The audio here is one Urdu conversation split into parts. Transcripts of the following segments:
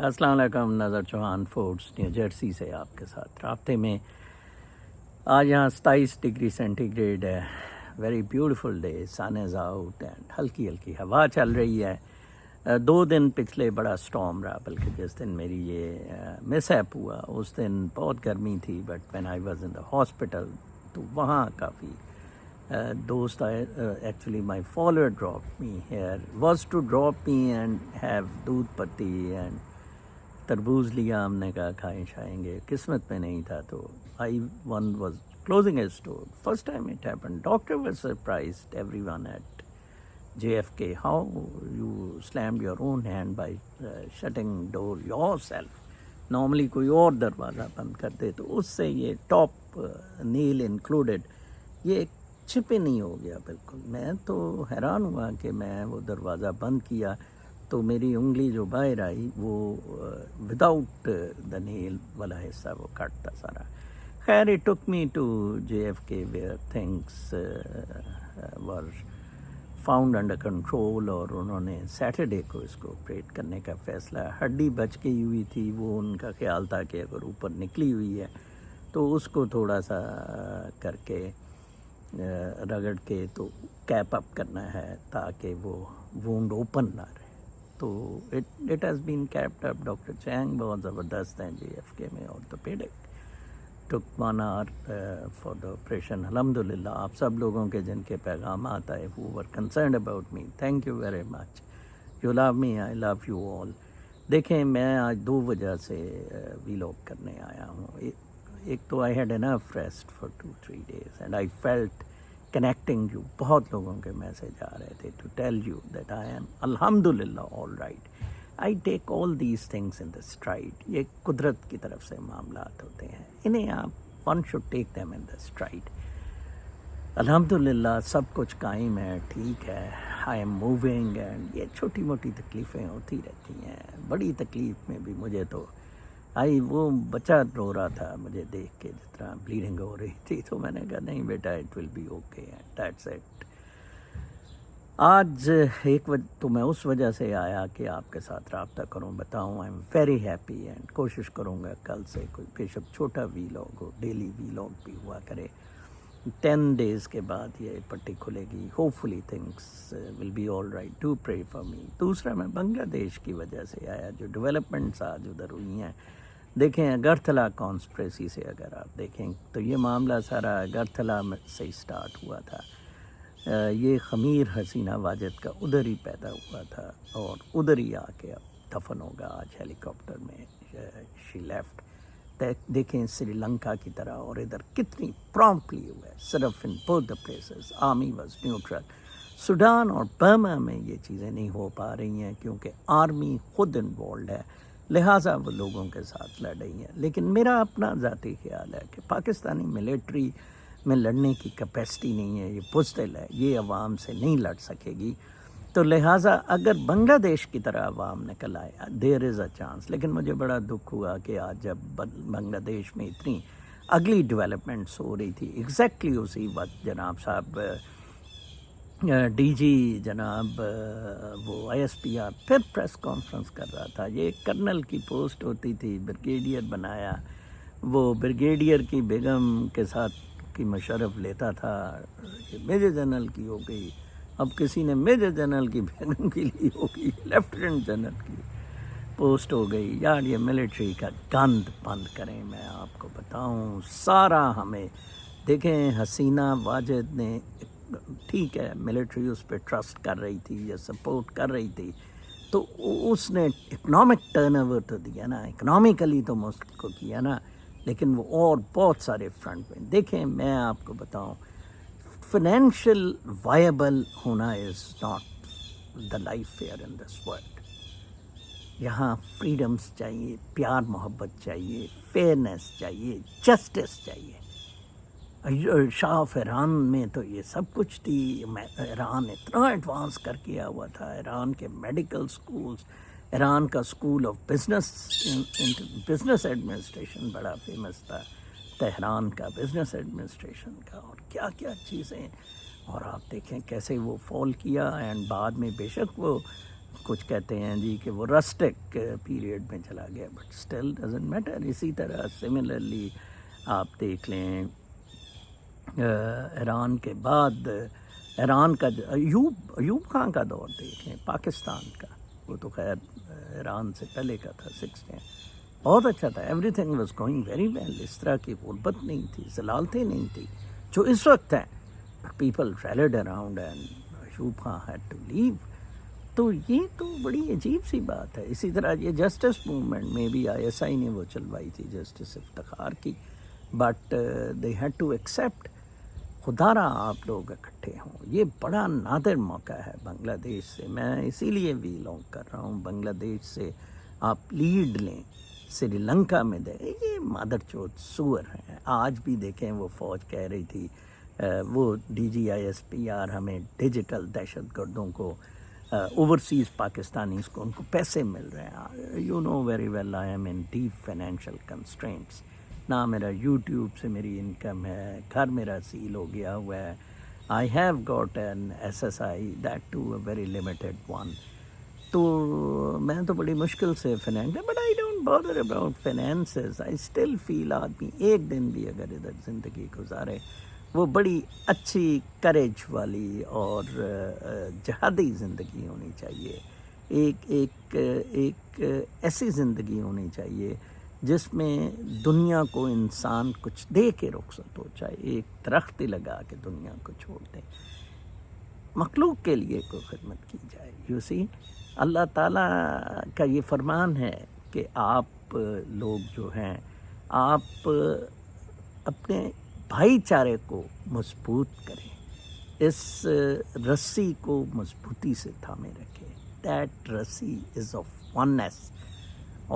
السلام علیکم، نظر چوہان فوڈس نیو جرسی سے آپ کے ساتھ رابطے میں. آج یہاں 27 ڈگری سینٹی گریڈ ہے. Very beautiful day, sun is out and ہلکی ہلکی ہوا چل رہی ہے. 2 دن پچھلے بڑا اسٹارم رہا، بلکہ جس دن میری یہ مس ایپ ہوا اس دن بہت گرمی تھی. But when I was in the hospital تو وہاں کافی دوست آئے. Actually my follower drop me here was to drop me and have doodh patti and تربوز لیا. ہم نے کہا کھائیں شائیں گے، قسمت میں نہیں تھا. تو I one was closing a store. First time it happen. Doctor was surprised everyone at JFK how you slammed your own hand by shutting door yourself. Normally کوئی اور دروازہ بند کر دے تو اس سے یہ ٹاپ نیل انکلوڈیڈ یہ چھپے نہیں ہو گیا بالکل. میں تو حیران ہوا کہ میں وہ دروازہ بند کیا تو میری انگلی جو باہر آئی وہ وداؤٹ دا نیل والا حصہ وہ کٹ تھا سارا. خیر it took me to JFK where things were found under control, اور انہوں نے سیٹرڈے کو اس کو آپریٹ کرنے کا فیصلہ. ہڈی بچ گئی ہوئی تھی، وہ ان کا خیال تھا کہ اگر اوپر نکلی ہوئی ہے تو اس کو تھوڑا سا کر کے رگڑ کے تو کیپ اپ کرنا ہے تاکہ وہ وونڈ اوپن نہ رہے. تو it has been kept up. Doctor Cheng بہت زبردست ہیں JFK میں، orthopaedic. Took 1 hour for the operation. الحمدللہ آپ سب لوگوں کے جن کے پیغامات آئے who were concerned about me, thank you very much. You love me, I love you all. دیکھیں میں آج 2 وجہ سے ویلاگ کرنے آیا ہوں. ایک تو I had enough rest for 2-3 days and I felt connecting you. بہت لوگوں کے میسج آ رہے تھے to tell you that I am الحمدللہ all right. I take all these things in the stride. یہ قدرت کی طرف سے معاملات ہوتے ہیں، انہیں آپ one should take them in the stride. الحمدللہ سب کچھ قائم ہے، ٹھیک ہے. I am moving and یہ چھوٹی موٹی تکلیفیں ہوتی رہتی ہیں. بڑی تکلیف میں بھی مجھے تو وہ بچہ رو رہا تھا مجھے دیکھ کے، جس طرح بلیڈنگ ہو رہی تھی، تو میں نے کہا نہیں بیٹا it will be okay and that's it. آج تو میں اس وجہ سے آیا کہ آپ کے ساتھ رابطہ کروں، بتاؤں. I am very happy and کوشش کروں گا کل سے کوئی بے شک چھوٹا ویلاگ ہو، ڈیلی ویلاگ بھی ہوا کرے. 10 days کے بعد یہ پٹی کھلے گی. Hopefully things will be all right. Do pray for me. دوسرا میں بنگلہ دیش کی وجہ سے آیا، جو ڈیولپمنٹس آج ادھر ہوئی ہیں. دیکھیں اگرتلا کانسپریسی سے اگر آپ دیکھیں تو یہ معاملہ سارا اگرتلا سے ہی اسٹارٹ ہوا تھا. یہ خمیر حسینہ واجد کا ادھر ہی پیدا ہوا تھا اور ادھر ہی آ کے اب دفن ہوگا آج ہیلی کاپٹر میں. She left. دیکھیں سری لنکا کی طرح، اور ادھر کتنی پرومپٹلی ہوا ہے. صرف in both the places army was neutral. Sudan اور برما میں یہ چیزیں نہیں ہو پا رہی ہیں کیونکہ آرمی خود انوالوڈ ہے، لہٰذا وہ لوگوں کے ساتھ لڑ رہی ہیں. لیکن میرا اپنا ذاتی خیال ہے کہ پاکستانی ملٹری میں لڑنے کی کیپیسٹی نہیں ہے. یہ بزدل ہے، یہ عوام سے نہیں لڑ سکے گی. تو لہٰذا اگر بنگلہ دیش کی طرح عوام نکل آئے دیر از اے چانس. لیکن مجھے بڑا دکھ ہوا کہ آج جب بنگلہ دیش میں اتنی اگلی ڈیولپمنٹس ہو رہی تھی، ایگزیکٹلی اسی وقت جناب صاحب DG جناب وہ ISPR پھر پریس کانفرنس کر رہا تھا. یہ کرنل کی پوسٹ ہوتی تھی، بریگیڈیئر بنایا. وہ بریگیڈیئر کی بیگم کے ساتھ کی مشرف لیتا تھا، میجر جنرل کی ہو گئی. اب کسی نے میجر جنرل کی بیگم کی لی ہوگی، لیفٹیننٹ جنرل کی پوسٹ ہو گئی. یار یہ ملٹری کا گند بند کریں. میں آپ کو بتاؤں سارا ہمیں دیکھیں حسینہ واجد نے ٹھیک ہے ملٹری اس پہ ٹرسٹ کر رہی تھی یا سپورٹ کر رہی تھی، تو اس نے اکنامک ٹرن اوور تو دیا نا، اکنامیکلی تو ملک کو کیا نا. لیکن وہ اور بہت سارے فرنٹ میں دیکھیں. میں آپ کو بتاؤں فائنینشیل وائبل ہونا is not the life fair in this world. یہاں فریڈمس چاہیے، پیار محبت چاہیے، فیئرنیس چاہیے، جسٹس چاہیے. شاہ آف ایران میں تو یہ سب کچھ تھی. ایران اتنا ایڈوانس کر کیا ہوا تھا. ایران کے میڈیکل سکولز، ایران کا اسکول آف بزنس ایڈمنسٹریشن بڑا فیمس تھا، تہران کا بزنس ایڈمنسٹریشن کا، اور کیا کیا چیزیں. اور آپ دیکھیں کیسے وہ فال کیا. اینڈ بعد میں بے شک وہ کچھ کہتے ہیں جی کہ وہ رسٹک پیریڈ میں چلا گیا, بٹ اسٹل ڈزنٹ میٹر. اسی طرح سملرلی آپ دیکھ لیں ایران کے بعد ایران کا ایوب خان کا دور دیکھ لیں, پاکستان کا, وہ تو خیر ایران سے پہلے کا تھا, 60 بہت اچھا تھا, everything was going very well. اس طرح کی غربت نہیں تھی, ضلالتیں نہیں تھی جو اس وقت ہیں. People rallied around and Ayub Khan had to leave. تو یہ تو بڑی عجیب سی بات ہے. اسی طرح یہ جسٹس موومنٹ میں بھی ISI نے وہ چلوائی تھی, جسٹس افتخار کی, but they had to accept. خدا را آپ لوگ اکٹھے ہوں, یہ بڑا نادر موقع ہے بنگلہ دیش سے. میں اسی لیے ویلانگ کر رہا ہوں. بنگلہ دیش سے آپ لیڈ لیں, سری لنکا میں دیں. یہ مادر چوت سور ہیں. آج بھی دیکھیں وہ فوج کہہ رہی تھی وہ DGISPR ہمیں ڈیجیٹل دہشت گردوں کو اوورسیز پاکستانیز کو ان کو پیسے مل رہے ہیں. You know very well I am in deep financial constraints. نہ میرا یوٹیوب سے میری انکم ہے, گھر میرا سیل ہو گیا ہوا ہے. I have got an SSI that to a very limited one. تو میں تو بڑی مشکل سے finance, but I don't bother about finances. I still feel آدمی ایک دن بھی اگر ادھر زندگی گزارے وہ بڑی اچھی کریج والی اور جہادی زندگی ہونی چاہیے. ایک ایسی زندگی ہونی چاہیے جس میں دنیا کو انسان کچھ دے کے رخصت ہو, چاہے ایک درخت لگا کے دنیا کو چھوڑ دیں, مخلوق کے لیے کوئی خدمت کی جائے. یو سی, اللہ تعالیٰ کا یہ فرمان ہے کہ آپ لوگ جو ہیں آپ اپنے بھائی چارے کو مضبوط کریں, اس رسی کو مضبوطی سے تھامے رکھیں. دیٹ رسی از آف وننس.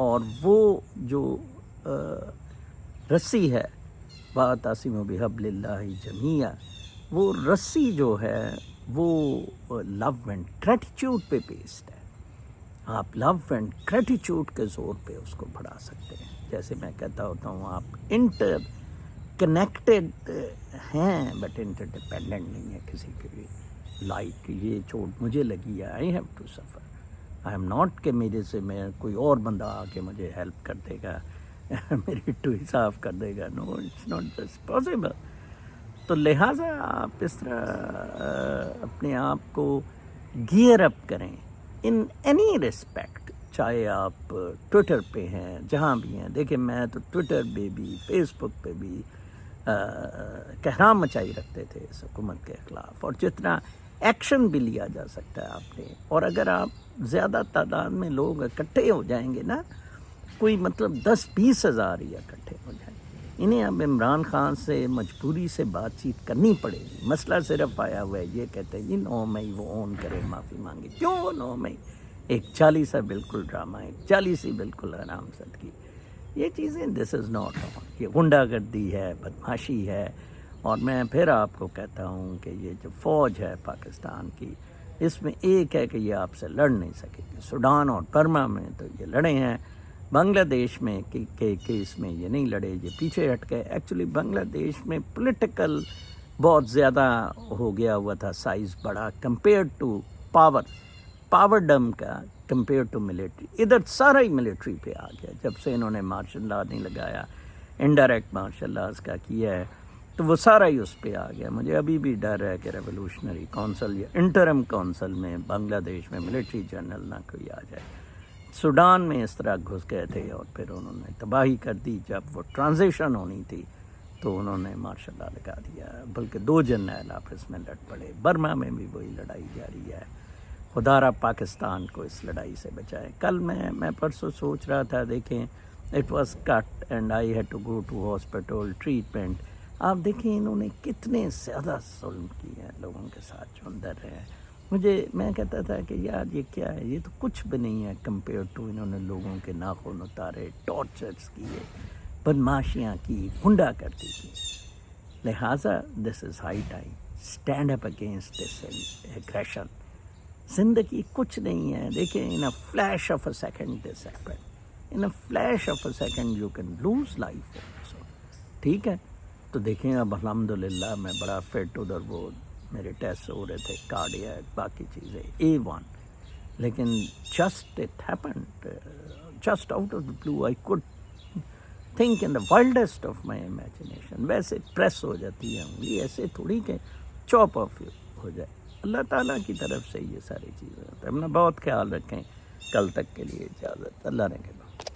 اور وہ جو رسی ہے وَاعْتَصِمُوا بِحَبْلِ اللَّهِ جَمِيعًا, وہ رسی جو ہے وہ لو اینڈ گریٹیچیوڈ پہ بیسڈ ہے. آپ لو اینڈ گریٹیچیوڈ کے زور پہ اس کو بڑھا سکتے ہیں. جیسے میں کہتا ہوتا ہوں آپ انٹر کنیکٹڈ ہیں بٹ انٹر ڈپینڈنٹ نہیں ہے کسی پہ بھی. لائک یہ چوٹ مجھے لگی ہے, I have to suffer. I am not کہ میرے سے میں کوئی اور بندہ آ کے مجھے ہیلپ کر دے گا, میری ٹوئی صاف کر دے گا. نو, اٹس ناٹ جسٹ پاسبل. تو لہٰذا آپ اس طرح اپنے آپ کو گیئر اپ کریں ان اینی ریسپیکٹ. چاہے آپ ٹویٹر پہ ہیں, جہاں بھی ہیں. دیکھیں میں تو ٹویٹر پہ بھی فیس بک پہ بھی کہرام مچائی رکھتے تھے اس حکومت کے خلاف, اور جتنا ایکشن بھی لیا جا سکتا ہے آپ نے. اور اگر آپ زیادہ تعداد میں لوگ اکٹھے ہو جائیں گے نا, کوئی مطلب 10-20 ہزار ہی اکٹھے ہو جائیں گے, انہیں اب عمران خان سے مجبوری سے بات چیت کرنی پڑے گی. مسئلہ صرف آیا ہوا ہے, یہ کہتے ہیں یہ 9 مئی وہ اون کرے, معافی مانگے. کیوں وہ 9 مئی؟ ایک 40 بالکل ڈرامہ ہے, 40 بالکل حرام زدگی. یہ چیزیں دس از ناٹ آن. یہ غنڈہ گردی ہے, بدماشی ہے. اور میں پھر آپ کو کہتا ہوں کہ یہ جو فوج ہے پاکستان کی, اس میں ایک ہے کہ یہ آپ سے لڑ نہیں سکے گی. سوڈان اور برما میں تو یہ لڑے ہیں, بنگلہ دیش میں کے کیس میں یہ نہیں لڑے, یہ پیچھے ہٹ گئے. ایکچولی بنگلہ دیش میں پولیٹیکل بہت زیادہ ہو گیا ہوا تھا, سائز بڑا کمپیئر ٹو پاور ڈم کا, کمپیئر ٹو ملٹری. ادھر سارا ہی ملٹری پہ آ گیا جب سے انہوں نے مارشل لا نہیں لگایا, انڈائریکٹ مارشل لاز کا کیا ہے, تو وہ سارا ہی اس پہ آ گیا. مجھے ابھی بھی ڈر ہے کہ ریولوشنری کونسل یا انٹرم کونسل میں بنگلہ دیش میں ملٹری جنرل نہ کوئی آ جائے. سوڈان میں اس طرح گھس گئے تھے اور پھر انہوں نے تباہی کر دی. جب وہ ٹرانزیشن ہونی تھی تو انہوں نے مارشل لا لگا دیا, بلکہ 2 جنرل آپس میں لڑ پڑے. برما میں بھی وہی لڑائی جاری ہے. خدا را پاکستان کو اس لڑائی سے بچائے. کل میں پرسوں سوچ رہا تھا, دیکھیں it was cut and I had to go to hospital treatment. آپ دیکھیں انہوں نے کتنے زیادہ ظلم کیے ہیں لوگوں کے ساتھ جو اندر رہے ہیں. میں کہتا تھا کہ یار یہ کیا ہے, یہ تو کچھ بھی نہیں ہے کمپیئر ٹو انہوں نے لوگوں کے ناخن اتارے, ٹارچرز کیے, بدماشیاں کی, غنڈہ گردی کی. لہٰذا this is high time stand up against this aggression. زندگی کچھ نہیں ہے. دیکھیں in a flash of a second this happen, in a flash of a second you can lose life also. ٹھیک ہے, تو دیکھیں اب الحمدللہ میں بڑا فٹ, ادھر وہ میرے ٹیسٹ ہو رہے تھے, کارڈیا باقی چیزیں A1. لیکن just it happened just out of the blue I could think in the wildest of my imagination. ویسے پریس ہو جاتی ہے انگلی, ایسے تھوڑی کہ چاپ آف ہو جائے. اللہ تعالیٰ کی طرف سے یہ ساری چیزیں ہوتی ہیں. اپنا بہت خیال رکھیں. کل تک کے لیے اجازت. اللہ نے